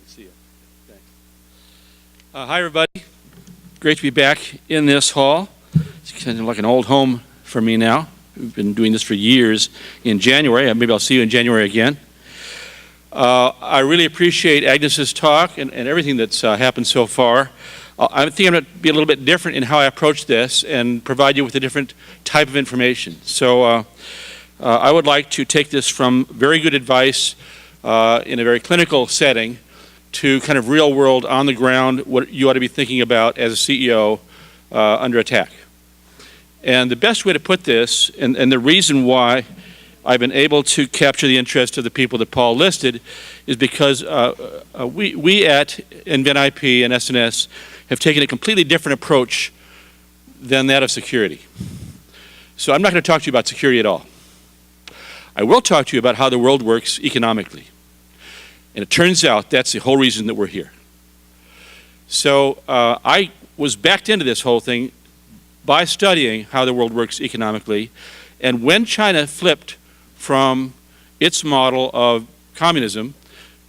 See you. Thanks. Hi, everybody. Great to be back in this hall. It's kind of like an old home for me now. We've been doing this for years. In January, maybe I'll see you in January again. I really appreciate Agnes's talk and everything that's happened so far. I think I'm going to be a little bit different in how I approach this and provide you with a different type of information. So I would like to take this from very good advice in a very clinical setting to kind of real world, on the ground, what you ought to be thinking about as a CEO under attack. And the best way to put this, and the reason why I've been able to capture the interest of the people that Paul listed, is because we at InventIP and SNS have taken a completely different approach than that of security. So I'm not going to talk to you about security at all. I will talk to you about how the world works economically. And it turns out that's the whole reason that we're here. So I was backed into this whole thing by studying how the world works economically. And when China flipped from its model of communism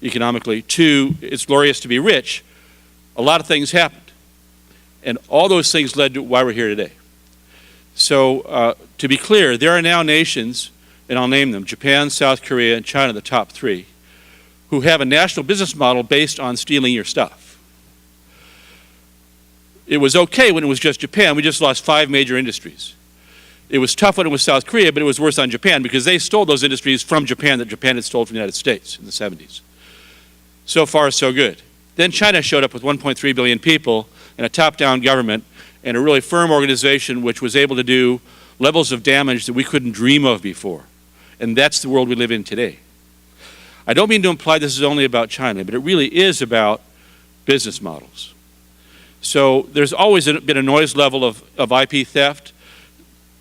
economically to it's glorious to be rich, a lot of things happened. And all those things led to why we're here today. So to be clear, there are now nations, and I'll name them, Japan, South Korea, and China, the top three, who have a national business model based on stealing your stuff. It was okay when it was just Japan. We just lost 5 major industries. It was tough when it was South Korea, but it was worse on Japan because they stole those industries from Japan that Japan had stolen from the United States in the 70s. So far, so good. Then China showed up with 1.3 billion people and a top-down government and a really firm organization which was able to do levels of damage that we couldn't dream of before. And that's the world we live in today. I don't mean to imply this is only about China, but it really is about business models. So there's always been a noise level of IP theft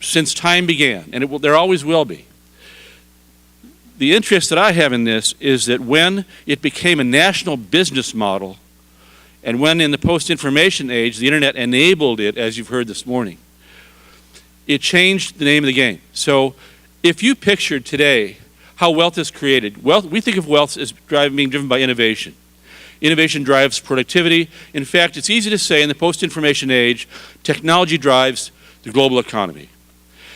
since time began, and there always will be. The interest that I have in this is that when it became a national business model, and when in the post-information age, the internet enabled it, as you've heard this morning, it changed the name of the game. So if you pictured today how wealth is created, we think of wealth as being driven by innovation. Innovation drives productivity. In fact, it's easy to say in the post-information age, technology drives the global economy.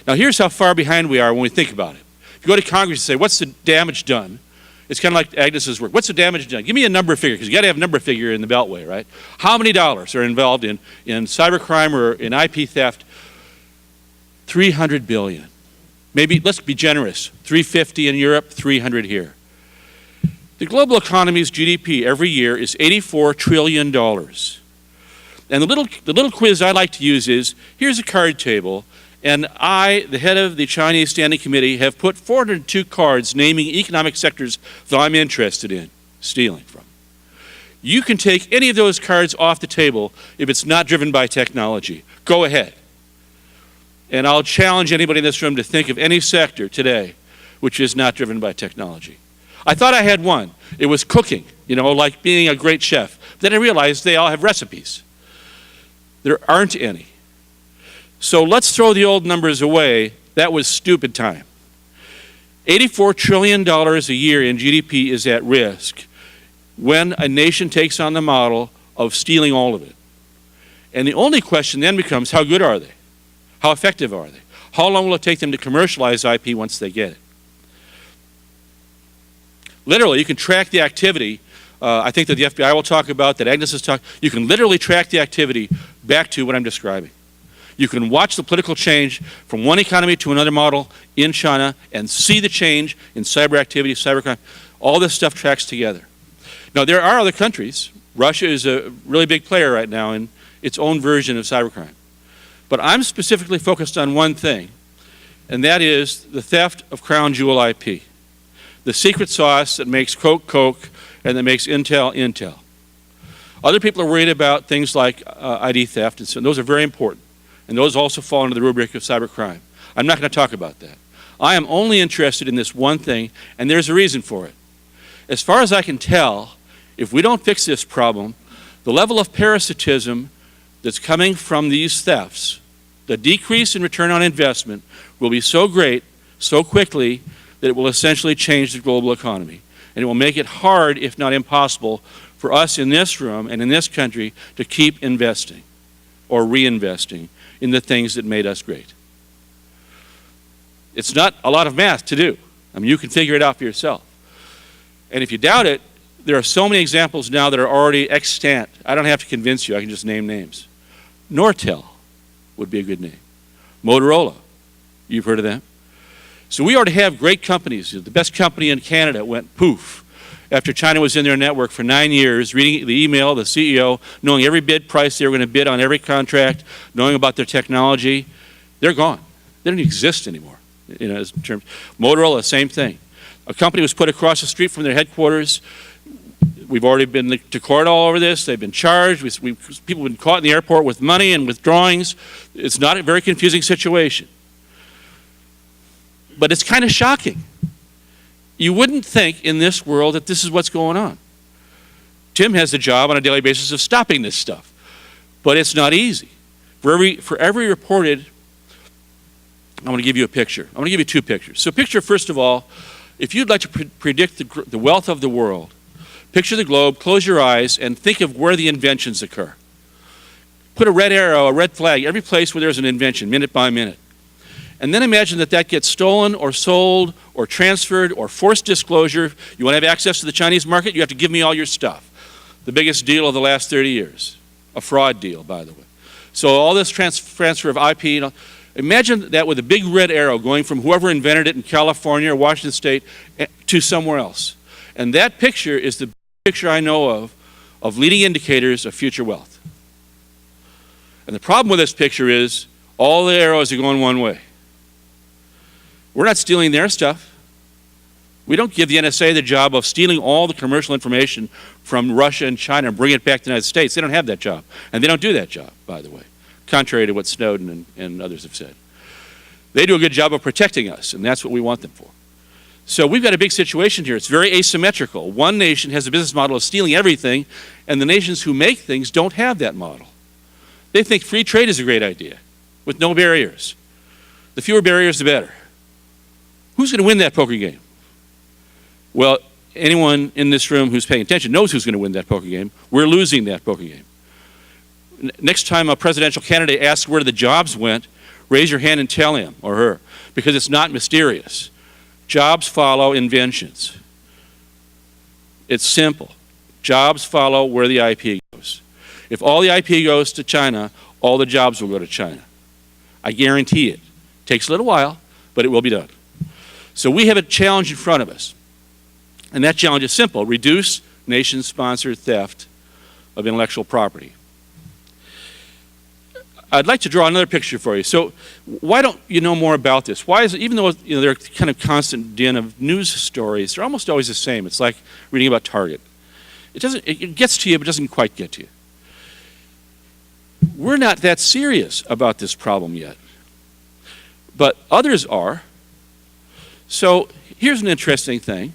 Now here's how far behind we are when we think about it. If you go to Congress and say, what's the damage done? It's kind of like Agnes's work. What's the damage done? Give me a number figure, because you got to have a number figure in the Beltway, right? How many dollars are involved in cybercrime or in IP theft? 300 billion. Maybe, let's be generous, 350 in Europe, 300 here. The global economy's GDP every year is $84 trillion. And the little quiz I like to use is, here's a card table, and I, the head of the Chinese Standing Committee, have put 402 cards naming economic sectors that I'm interested in stealing from. You can take any of those cards off the table if it's not driven by technology. Go ahead. And I'll challenge anybody in this room to think of any sector today which is not driven by technology. I thought I had one. It was cooking, like being a great chef. Then I realized they all have recipes. There aren't any. So let's throw the old numbers away. That was stupid time. $84 trillion a year in GDP is at risk when a nation takes on the model of stealing all of it. And the only question then becomes, how good are they? How effective are they? How long will it take them to commercialize IP once they get it? Literally, you can track the activity. I think that the FBI will talk about, that Agnes has talked. You can literally track the activity back to what I'm describing. You can watch the political change from one economy to another model in China and see the change in cyber activity, cybercrime. All this stuff tracks together. Now, there are other countries. Russia is a really big player right now in its own version of cybercrime. But I'm specifically focused on one thing, and that is the theft of crown jewel IP. The secret sauce that makes Coke, Coke, and that makes Intel, Intel. Other people are worried about things like ID theft, and so those are very important. And those also fall under the rubric of cybercrime. I'm not going to talk about that. I am only interested in this one thing, and there's a reason for it. As far as I can tell, if we don't fix this problem, the level of parasitism that's coming from these thefts, the decrease in return on investment, will be so great, so quickly, that it will essentially change the global economy. And it will make it hard, if not impossible, for us in this room and in this country to keep investing or reinvesting in the things that made us great. It's not a lot of math to do. I mean, you can figure it out for yourself. And if you doubt it, there are so many examples now that are already extant. I don't have to convince you. I can just name names. Nortel would be a good name. Motorola, you've heard of them. So we already have great companies. The best company in Canada went poof after China was in their network for 9 years, reading the email, the CEO, knowing every bid price they were going to bid on every contract, knowing about their technology. They're gone. They don't exist anymore. In terms, Motorola, same thing. A company was put across the street from their headquarters. We've already been to court all over this. They've been charged. People have been caught in the airport with money and withdrawings. It's not a very confusing situation. But it's kind of shocking. You wouldn't think in this world that this is what's going on. Tim has the job on a daily basis of stopping this stuff. But it's not easy. For every reported, I'm going to give you a picture. I'm going to give you two pictures. So picture, first of all, if you'd like to predict the wealth of the world, picture the globe, close your eyes, and think of where the inventions occur. Put a red arrow, a red flag, every place where there's an invention, minute by minute. And then imagine that that gets stolen or sold or transferred or forced disclosure. You want to have access to the Chinese market? You have to give me all your stuff. The biggest deal of the last 30 years. A fraud deal, by the way. So all this transfer of IP, imagine that with a big red arrow going from whoever invented it in California or Washington State to somewhere else. And that picture is the picture I know of leading indicators of future wealth. And the problem with this picture is all the arrows are going one way. We're not stealing their stuff. We don't give the NSA the job of stealing all the commercial information from Russia and China and bring it back to the United States. They don't have that job. And they don't do that job, by the way, contrary to what Snowden and others have said. They do a good job of protecting us, and that's what we want them for. So we've got a big situation here. It's very asymmetrical. One nation has a business model of stealing everything, and the nations who make things don't have that model. They think free trade is a great idea with no barriers. The fewer barriers, the better. Who's going to win that poker game? Well, anyone in this room who's paying attention knows who's going to win that poker game. We're losing that poker game. Next time a presidential candidate asks where the jobs went, raise your hand and tell him or her, because it's not mysterious. Jobs follow inventions. It's simple. Jobs follow where the IP goes. If all the IP goes to China, all the jobs will go to China. I guarantee it. Takes a little while, but it will be done. So we have a challenge in front of us. And that challenge is simple. Reduce nation-sponsored theft of intellectual property. I'd like to draw another picture for you. So why don't you know more about this? Why is it, even though they're a kind of constant din of news stories, they're almost always the same. It's like reading about Target. It gets to you, but doesn't quite get to you. We're not that serious about this problem yet. But others are. So here's an interesting thing.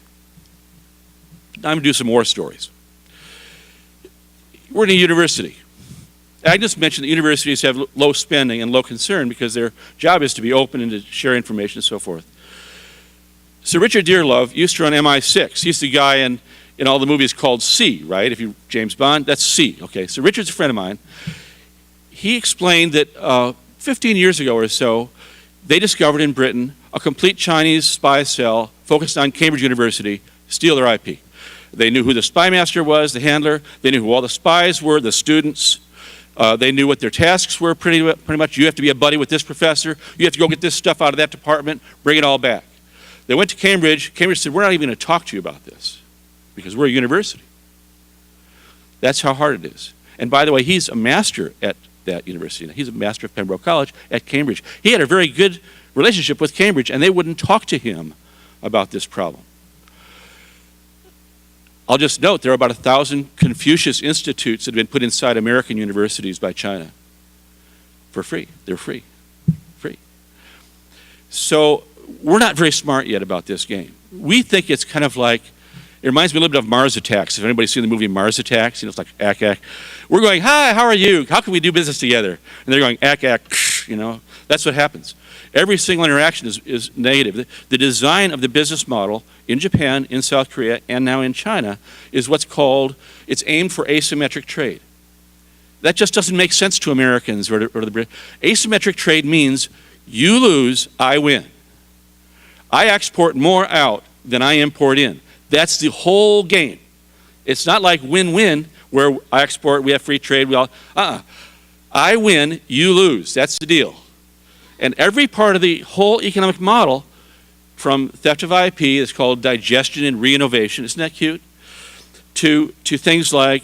I'm going to do some war stories. We're in a university. Agnes mentioned that universities have low spending and low concern because their job is to be open and to share information and so forth. So Richard Dearlove used to run MI6. He's the guy in all the movies called C, right? If you James Bond, that's C. Okay, so Richard's a friend of mine. He explained that 15 years ago or so, they discovered in Britain a complete Chinese spy cell focused on Cambridge University, steal their IP. They knew who the spy master was, the handler. They knew who all the spies were, the students. They knew what their tasks were pretty much. You have to be a buddy with this professor. You have to go get this stuff out of that department, bring it all back. They went to Cambridge. Cambridge said, we're not even going to talk to you about this because we're a university. That's how hard it is. And by the way, he's a master at that university. He's a master of Pembroke College at Cambridge. He had a very good relationship with Cambridge, and they wouldn't talk to him about this problem. I'll just note there are about 1,000 Confucius Institutes that have been put inside American universities by China for free. They're free. Free. So we're not very smart yet about this game. We think it's kind of like, it reminds me a little bit of Mars Attacks. If anybody's seen the movie Mars Attacks, it's like, ack, ack. We're going, hi, how are you? How can we do business together? And they're going, ack, ack. That's what happens. Every single interaction is negative. The design of the business model in Japan, in South Korea, and now in China is what's called, it's aimed for asymmetric trade. That just doesn't make sense to Americans or to the British. Asymmetric trade means you lose, I win. I export more out than I import in. That's the whole game. It's not like win-win where I export, we have free trade, I win, you lose. That's the deal. And every part of the whole economic model, from theft of IP, is called digestion and re-innovation, isn't that cute? To things like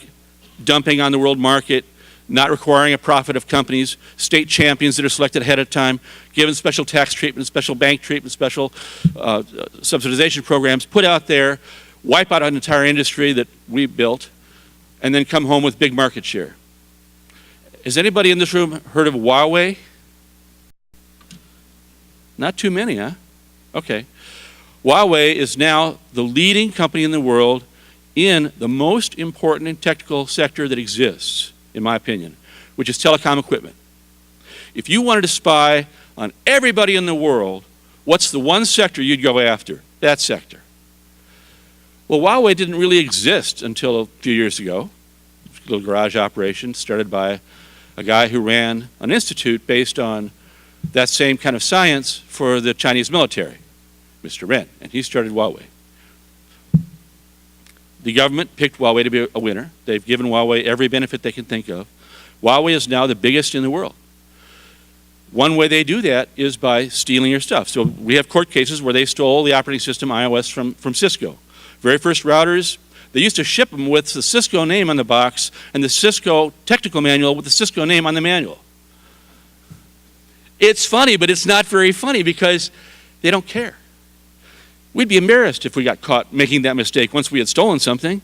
dumping on the world market, not requiring a profit of companies, state champions that are selected ahead of time, given special tax treatment, special bank treatment, special subsidization programs, put out there, wipe out an entire industry that we built, and then come home with big market share. Has anybody in this room heard of Huawei? Not too many, huh? Okay. Huawei is now the leading company in the world in the most important and technical sector that exists, in my opinion, which is telecom equipment. If you wanted to spy on everybody in the world, what's the one sector you'd go after? That sector. Well, Huawei didn't really exist until a few years ago. A little garage operation started by a guy who ran an institute based on that same kind of science for the Chinese military, Mr. Ren, and he started Huawei. The government picked Huawei to be a winner. They've given Huawei every benefit they can think of. Huawei is now the biggest in the world. One way they do that is by stealing your stuff. So we have court cases where they stole the operating system iOS from Cisco. Very first routers, they used to ship them with the Cisco name on the box and the Cisco technical manual with the Cisco name on the manual. It's funny, but it's not very funny because they don't care. We'd be embarrassed if we got caught making that mistake once we had stolen something.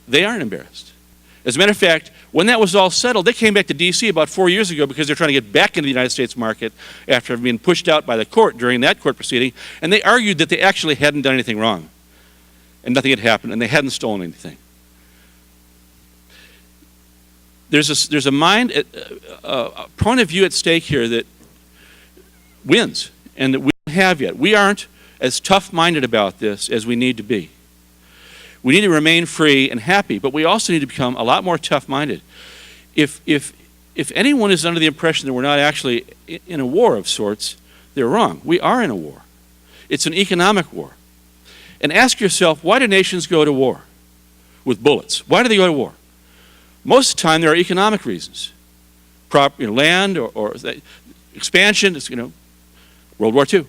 They aren't embarrassed. As a matter of fact, when that was all settled, they came back to D.C. about 4 years ago because they're trying to get back into the United States market after being pushed out by the court during that court proceeding, and they argued that they actually hadn't done anything wrong, and nothing had happened, and they hadn't stolen anything. There's a point of view at stake here that wins, and that we don't have yet. We aren't as tough-minded about this as we need to be. We need to remain free and happy, but we also need to become a lot more tough-minded. If anyone is under the impression that we're not actually in a war of sorts, they're wrong. We are in a war. It's an economic war. And ask yourself, why do nations go to war with bullets? Why do they go to war? Most of the time, there are economic reasons. Land or expansion, World War II.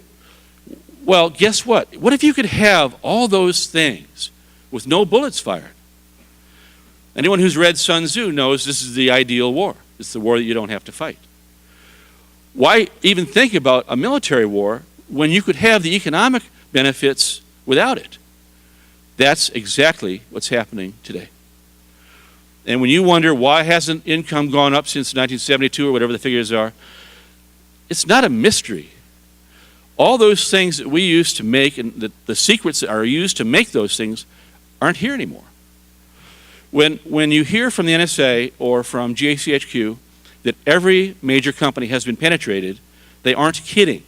Well, guess what? What if you could have all those things with no bullets fired? Anyone who's read Sun Tzu knows this is the ideal war. It's the war that you don't have to fight. Why even think about a military war when you could have the economic benefits without it? That's exactly what's happening today. And when you wonder why hasn't income gone up since 1972 or whatever the figures are, it's not a mystery. All those things that we used to make and the secrets that are used to make those things aren't here anymore. When you hear from the NSA or from GCHQ that every major company has been penetrated, they aren't kidding.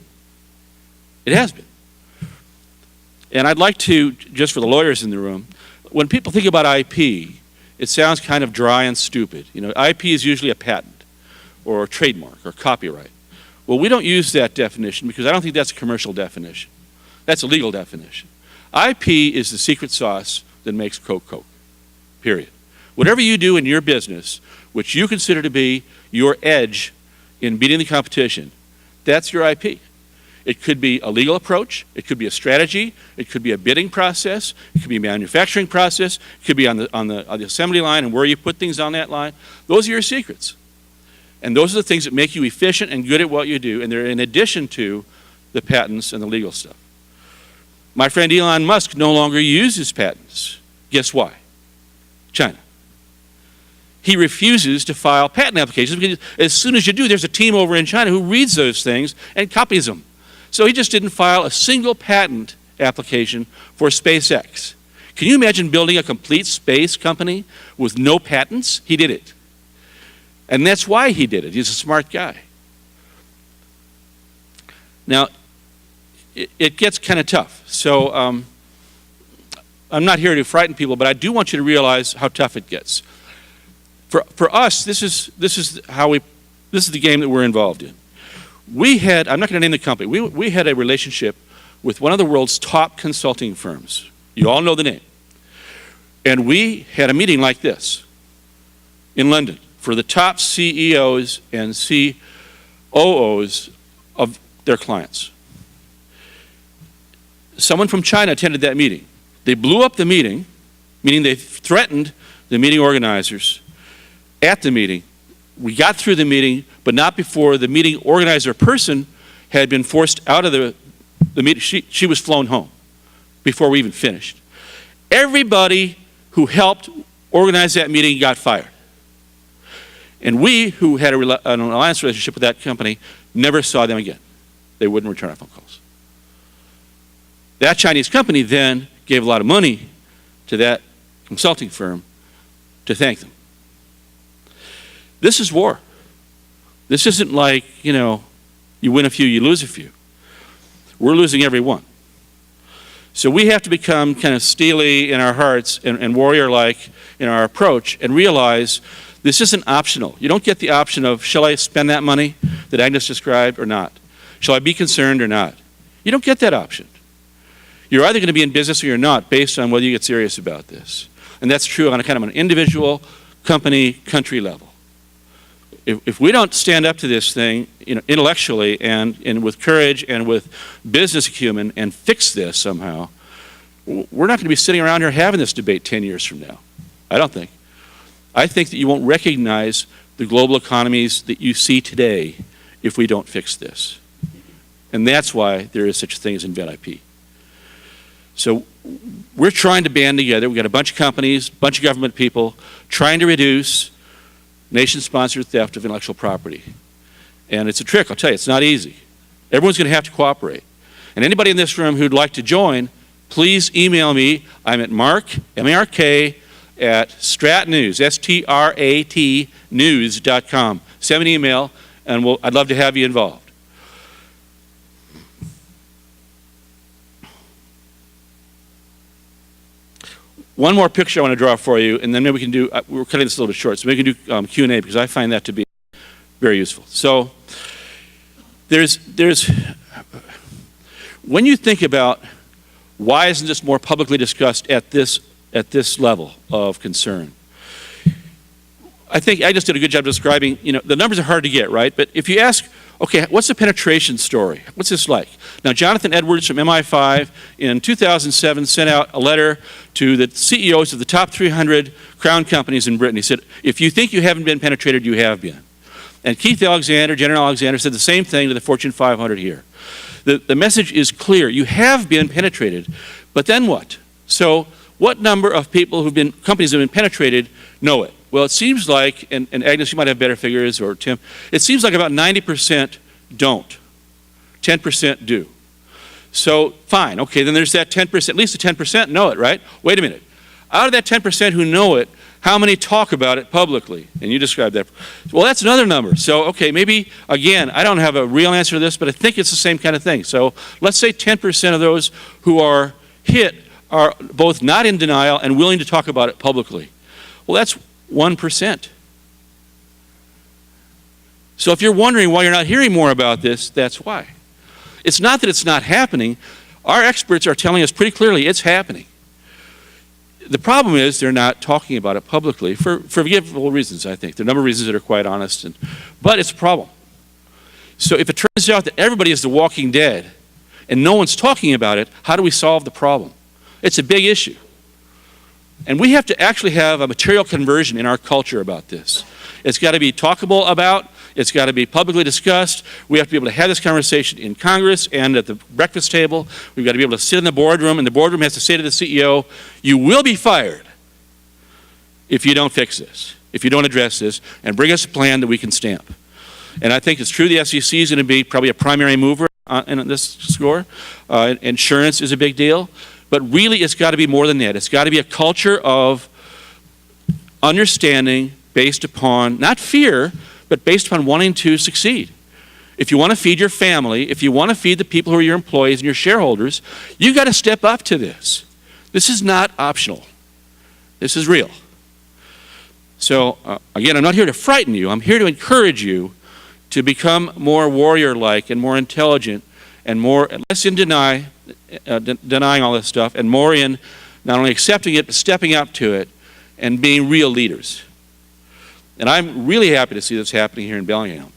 It has been. And I'd like to, just for the lawyers in the room, when people think about IP, it sounds kind of dry and stupid. IP is usually a patent or a trademark or copyright. Well, we don't use that definition because I don't think that's a commercial definition. That's a legal definition. IP is the secret sauce that makes Coke, period. Whatever you do in your business, which you consider to be your edge in beating the competition, that's your IP. It could be a legal approach, it could be a strategy, it could be a bidding process, it could be a manufacturing process, it could be on the assembly line and where you put things on that line. Those are your secrets. And those are the things that make you efficient and good at what you do, and they're in addition to the patents and the legal stuff. My friend Elon Musk no longer uses patents. Guess why? China. He refuses to file patent applications because as soon as you do, there's a team over in China who reads those things and copies them. So he just didn't file a single patent application for SpaceX. Can you imagine building a complete space company with no patents? He did it. And that's why he did it. He's a smart guy. Now, it gets kind of tough. So I'm not here to frighten people, but I do want you to realize how tough it gets. For us, this is the game that we're involved in. We had, I'm not going to name the company, we had a relationship with one of the world's top consulting firms. You all know the name. And we had a meeting like this in London for the top CEOs and COOs of their clients. Someone from China attended that meeting. They blew up the meeting, meaning they threatened the meeting organizers at the meeting. We got through the meeting, but not before the meeting organizer person had been forced out of the meeting. She was flown home before we even finished. Everybody who helped organize that meeting got fired. And we, who had an alliance relationship with that company, never saw them again. They wouldn't return our phone calls. That Chinese company then gave a lot of money to that consulting firm to thank them. This is war. This isn't like, you win a few, you lose a few. We're losing every one. So we have to become kind of steely in our hearts and warrior-like in our approach and realize this isn't optional. You don't get the option of, shall I spend that money that Agnes described or not? Shall I be concerned or not? You don't get that option. You're either going to be in business or you're not based on whether you get serious about this. And that's true on a kind of an individual, company, country level. If we don't stand up to this thing intellectually and with courage and with business acumen and fix this somehow, we're not going to be sitting around here having this debate 10 years from now. I don't think. I think that you won't recognize the global economies that you see today if we don't fix this. And that's why there is such a thing as Invent IP. So we're trying to band together. We've got a bunch of companies, a bunch of government people trying to reduce nation-sponsored theft of intellectual property. And it's a trick, I'll tell you, it's not easy. Everyone's going to have to cooperate. And anybody in this room who'd like to join, please email me. I'm at Mark, M-A-R-K, at stratnews, S-T-R-A-T news.com. Send me an email, and I'd love to have you involved. One more picture I want to draw for you, and then maybe we can do, we're cutting this a little bit short, so maybe we can do Q&A because I find that to be very useful. So there's when you think about why isn't this more publicly discussed at this level of concern, I think I just did a good job describing, the numbers are hard to get, right? But if you ask, okay, what's the penetration story? What's this like? Now, Jonathan Edwards from MI5 in 2007 sent out a letter to the CEOs of the top 300 crown companies in Britain. He said, if you think you haven't been penetrated, you have been. And Keith Alexander, General Alexander, said the same thing to the Fortune 500 here. The message is clear. You have been penetrated, but then what? So what number of people companies have been penetrated know it? Well, it seems like, and Agnes, you might have better figures, or Tim, it seems like about 90% don't. 10% do. So, fine, okay, then there's that 10%, at least the 10% know it, right? Wait a minute. Out of that 10% who know it, how many talk about it publicly? And you described that. Well, that's another number. So, okay, maybe, again, I don't have a real answer to this, but I think it's the same kind of thing. So, let's say 10% of those who are hit are both not in denial and willing to talk about it publicly. Well, that's 1%. So if you're wondering why you're not hearing more about this, that's why. It's not that it's not happening. Our experts are telling us pretty clearly it's happening. The problem is they're not talking about it publicly for forgivable reasons, I think. There are a number of reasons that are quite honest, but it's a problem. So if it turns out that everybody is the walking dead and no one's talking about it, how do we solve the problem? It's a big issue. And we have to actually have a material conversion in our culture about this. It's got to be talkable about. It's got to be publicly discussed. We have to be able to have this conversation in Congress and at the breakfast table. We've got to be able to sit in the boardroom, and the boardroom has to say to the CEO, you will be fired if you don't fix this, if you don't address this, and bring us a plan that we can stamp. And I think it's true the SEC is going to be probably a primary mover in this score. Insurance is a big deal. But really, it's got to be more than that. It's got to be a culture of understanding based upon, not fear, but based upon wanting to succeed. if you want to feed your family, if you want to feed the people who are your employees and your shareholders, you've got to step up to this. This is not optional. This is real. So, again, I'm not here to frighten you. I'm here to encourage you to become more warrior-like and more intelligent and less in denying all this stuff, and more in not only accepting it, but stepping up to it and being real leaders. And I'm really happy to see this happening here in Bellingham.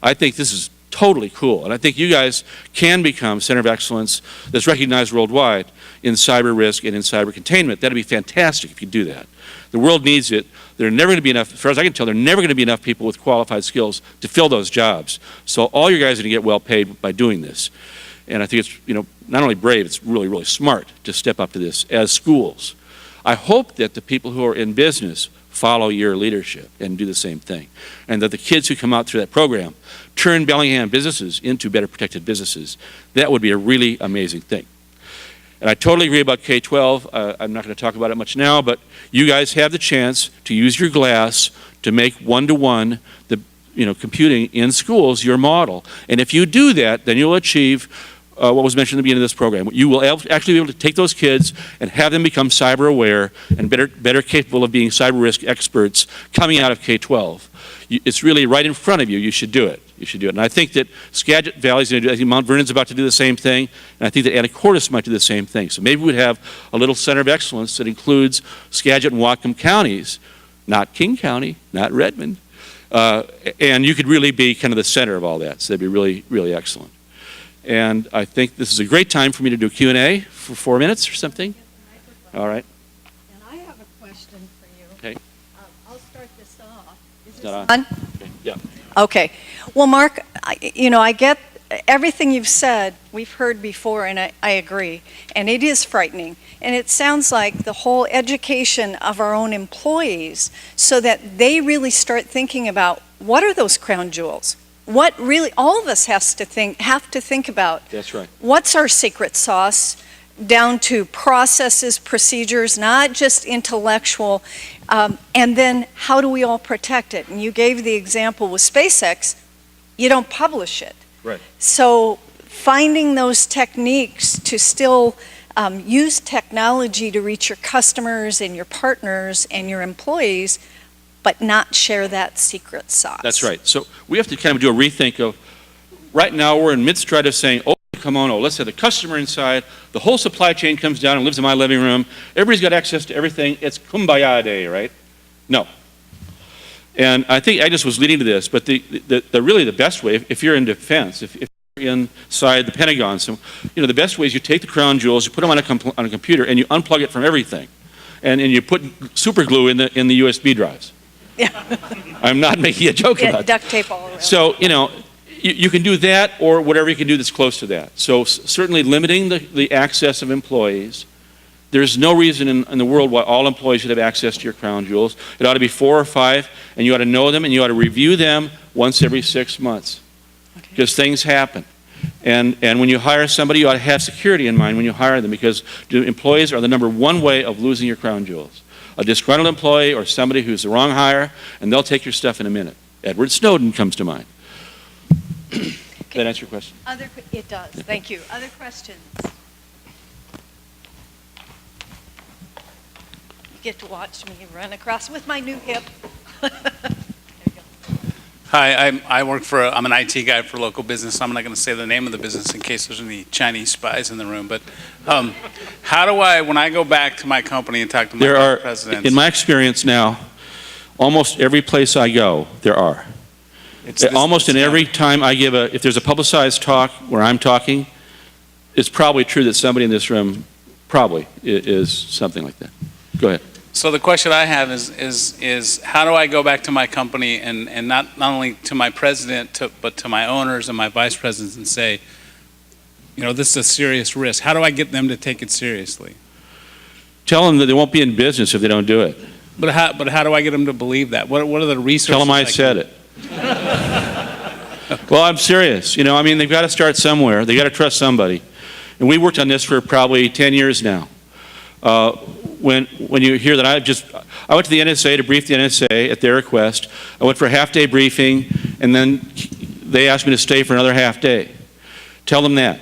I think this is totally cool, and I think you guys can become Center of Excellence that's recognized worldwide in cyber risk and in cyber containment. That'd be fantastic if you do that. The world needs it. There are never going to be enough, as far as I can tell, there are never going to be enough people with qualified skills to fill those jobs. So all you guys are going to get well paid by doing this. And I think it's, not only brave, it's really, really smart to step up to this as schools. I hope that the people who are in business follow your leadership and do the same thing. And that the kids who come out through that program turn Bellingham businesses into better protected businesses. That would be a really amazing thing. And I totally agree about K-12. I'm not going to talk about it much now, but you guys have the chance to use your glass to make one-to-one the computing in schools your model. And if you do that, then you'll achieve what was mentioned at the beginning of this program. You will actually be able to take those kids and have them become cyber aware and better capable of being cyber risk experts coming out of K-12. It's really right in front of you. You should do it. You should do it. And I think that Skagit Valley is going to do it. I think Mount Vernon's about to do the same thing. And I think that Anacortes might do the same thing. So maybe we'd have a little center of excellence that includes Skagit and Whatcom counties, not King County, not Redmond. And you could really be kind of the center of all that. So that'd be really, really excellent. And I think this is a great time for me to do Q&A for 4 minutes or something. All right. And I have a question for you. Okay. I'll start this off. Is this on? on? Okay. Yeah. Okay. Well, Mark, I get everything you've said, we've heard before, and I agree. And it is frightening. And it sounds like the whole education of our own employees so that they really start thinking about what are those crown jewels? What really all of us have to think about. That's right. What's our secret sauce, down to processes, procedures, not just intellectual, and then how do we all protect it? And you gave the example with SpaceX, you don't publish it. Right. So finding those techniques to still use technology to reach your customers and your partners and your employees, but not share that secret sauce. That's right. So we have to kind of do a rethink of, right now we're in mid-stride of saying, oh, come on, let's have the customer inside, the whole supply chain comes down and lives in my living room, everybody's got access to everything, it's kumbaya day, right? No. And I think Agnes was leading to this, but really the best way, if you're in defense, if you're inside the Pentagon, so, the best way is you take the crown jewels, you put them on a computer, and you unplug it from everything. And you put super glue in the USB drives. Yeah. I'm not making a joke about it. Duct tape all around. So, you can do that or whatever you can do that's close to that. So certainly limiting the access of employees. There's no reason in the world why all employees should have access to your crown jewels. It ought to be 4 or 5, and you ought to know them, and you ought to review them once every 6 months. Because things happen. And when you hire somebody, you ought to have security in mind when you hire them, because employees are the #1 way of losing your crown jewels. A disgruntled employee or somebody who's the wrong hire, and they'll take your stuff in a minute. Edward Snowden comes to mind. Does that answer your question? It does. Thank you. Other questions? You get to watch me run across with my new hip. There you go. Hi, I'm an IT guy for a local business. I'm not going to say the name of the business in case there's any Chinese spies in the room. But how do when I go back to my company and talk to my presidents? In my experience now, almost every place I go, there are. Almost in every time I give if there's a publicized talk where I'm talking, it's probably true that somebody in this room probably is something like that. Go ahead. So the question I have is how do I go back to my company and not only to my president, but to my owners and my vice presidents and say, this is a serious risk. How do I get them to take it seriously? Tell them that they won't be in business if they don't do it. But how do I get them to believe that? What are the resources? Tell them I said it. Well, I'm serious. They've got to start somewhere. They've got to trust somebody. And we worked on this for probably 10 years now. When you hear that I went to the NSA to brief the NSA at their request. I went for a half-day briefing, and then they asked me to stay for another half day. Tell them that.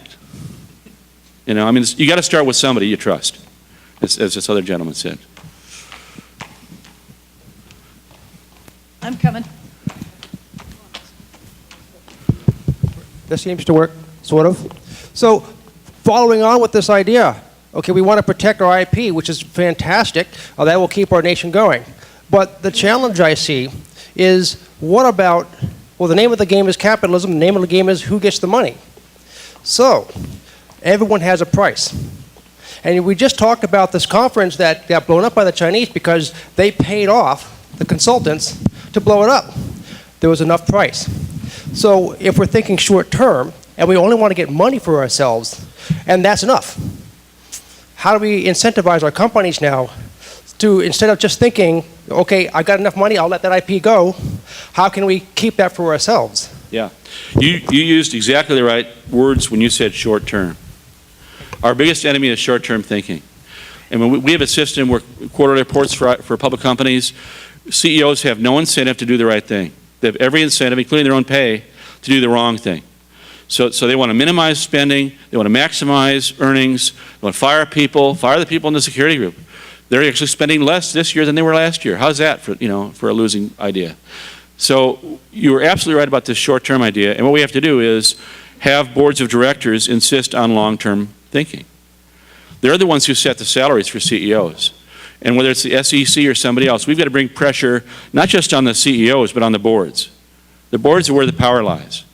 You know, I mean, you got to start with somebody you trust, as this other gentleman said. I'm coming. This seems to work, sort of. So, following on with this idea, okay, we want to protect our IP, which is fantastic. That will keep our nation going. But the challenge I see is, what about, well, the name of the game is capitalism, the name of the game is who gets the money. So, everyone has a price. And we just talked about this conference that got blown up by the Chinese because they paid off the consultants to blow it up. There was enough price. So if we're thinking short term, and we only want to get money for ourselves, and that's enough, how do we incentivize our companies now to, instead of just thinking, okay, I got enough money, I'll let that IP go, how can we keep that for ourselves? Yeah. You used exactly the right words when you said short term. Our biggest enemy is short term thinking. And when we have a system where quarterly reports for public companies, CEOs have no incentive to do the right thing. They have every incentive, including their own pay, to do the wrong thing. So they want to minimize spending, they want to maximize earnings, they want to fire the people in the security group. They're actually spending less this year than they were last year. How's that for a losing idea? So you were absolutely right about this short-term idea, and what we have to do is have boards of directors insist on long-term thinking. They're the ones who set the salaries for CEOs. And whether it's the SEC or somebody else, we've got to bring pressure not just on the CEOs, but on the boards. The boards are where the power lies.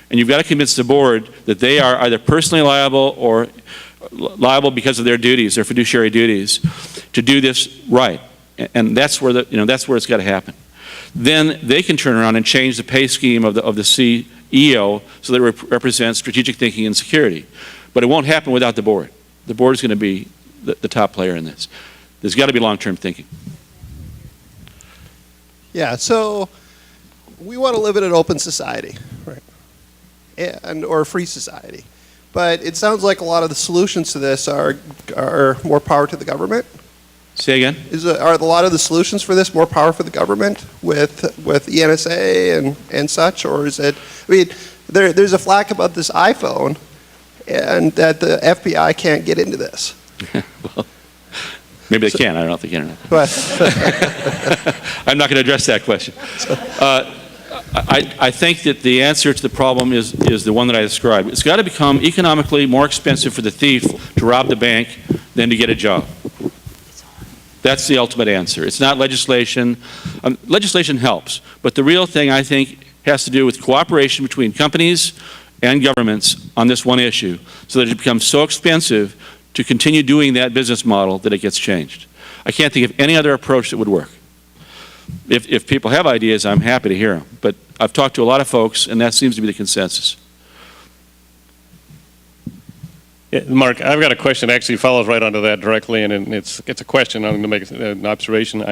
And you've got to convince the board that they are either personally liable or liable because of their duties, their fiduciary duties, to do this right. And that's where that's where it's got to happen. Then they can turn around and change the pay scheme of the CEO so that it represents strategic thinking and security. But it won't happen without the board. The board is going to be the top player in this. There's got to be long-term thinking. Yeah, so we want to live in an open society, right? Or a free society. But it sounds like a lot of the solutions to this are more power to the government. Say again? Are a lot of the solutions for this more power for the government with ENSA and such, or is it? I mean, there's a flack about this iPhone, and that the FBI can't get into this. Well, maybe they can. I don't know if they can or not. But I'm not going to address that question. I think that the answer to the problem is the one that I described. It's got to become economically more expensive for the thief to rob the bank than to get a job. That's the ultimate answer. It's not legislation. Legislation helps, but the real thing, I think, has to do with cooperation between companies and governments on this one issue, so that it becomes so expensive to continue doing that business model that it gets changed. I can't think of any other approach that would work. If people have ideas, I'm happy to hear them, but I've talked to a lot of folks, and that seems to be the consensus. Yeah, Mark, I've got a question that actually follows right onto that directly, and it's a question. I'm going to make an observation.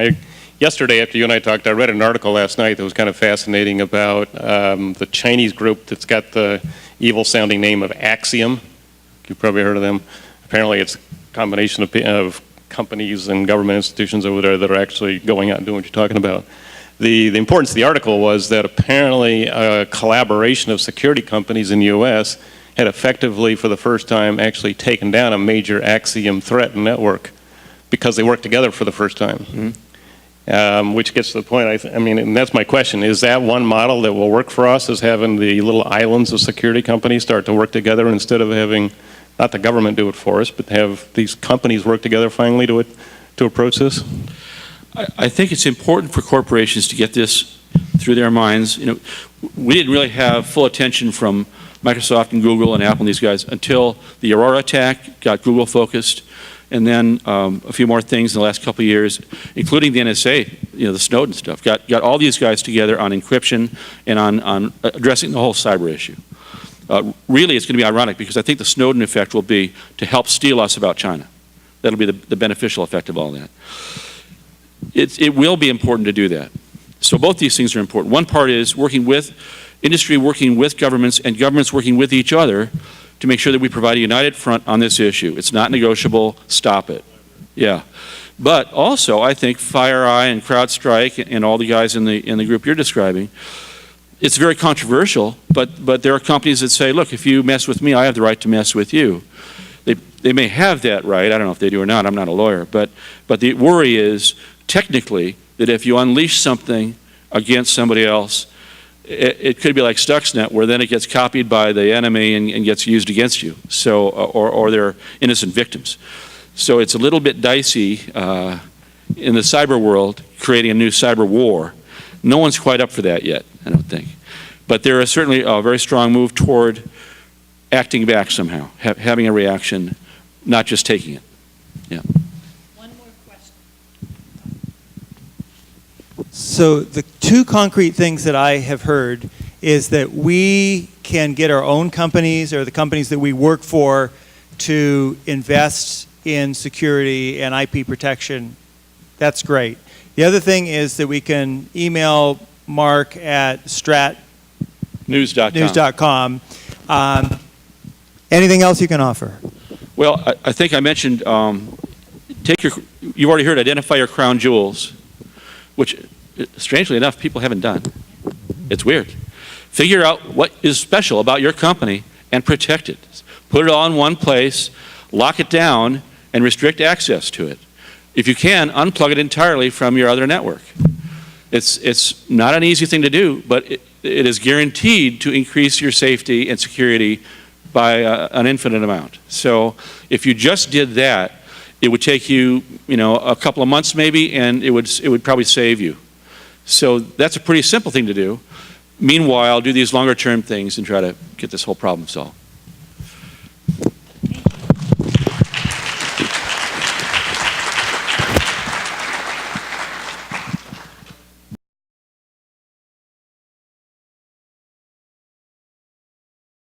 Yesterday, after you and I talked, I read an article last night that was kind of fascinating about the Chinese group that's got the evil-sounding name of Axiom. You've probably heard of them. Apparently, it's a combination of companies and government institutions over there that are actually going out and doing what you're talking about. The importance of the article was that apparently a collaboration of security companies in the U.S. had effectively, for the first time, actually taken down a major Axiom threat network because they worked together for the first time. Mm-hmm. Which gets to the point, I mean, and that's my question, is that one model that will work for us, is having the little islands of security companies start to work together instead of having, not the government do it for us, but have these companies work together finally to approach this? I think it's important for corporations to get this through their minds. You know, we didn't really have full attention from Microsoft and Google and Apple and these guys until the Aurora attack got Google focused, and then a few more things in the last couple of years, including the NSA, you know, the Snowden stuff, got all these guys together on encryption and on addressing the whole cyber issue. Really, it's going to be ironic because I think the Snowden effect will be to help steal us about China. That'll be the beneficial effect of all that. It will be important to do that. So both these things are important. One part is working with industry, working with governments, and governments working with each other to make sure that we provide a united front on this issue. It's not negotiable. Stop it. Yeah. But also, I think FireEye and CrowdStrike and all the guys in the group you're describing it's very controversial, but there are companies that say, look, if you mess with me, I have the right to mess with you. They may have that right. I don't know if they do or not. I'm not a lawyer. But the worry is, technically, that if you unleash something against somebody else, it could be like Stuxnet, where then it gets copied by the enemy and gets used against you. So, or they're innocent victims. So it's a little bit dicey in the cyber world, creating a new cyber war. No one's quite up for that yet, I don't think. But there is certainly a very strong move toward acting back somehow, having a reaction, not just taking it. Yeah. One more question. So the two concrete things that I have heard is that we can get our own companies or the companies that we work for to invest in security and IP protection. That's great. The other thing is that we can email Mark at News.com. Anything else you can offer? Well, I think I mentioned, you've already heard, identify your crown jewels, which, strangely enough, people haven't done. It's weird. Figure out what is special about your company and protect it. Put it all in one place, lock it down, and restrict access to it. If you can, unplug it entirely from your other network. It's not an easy thing to do, but it is guaranteed to increase your safety and security by an infinite amount. So if you just did that, it would take you, a couple of months maybe, and it would probably save you. So that's a pretty simple thing to do. Meanwhile, do these longer term things and try to get this whole problem solved.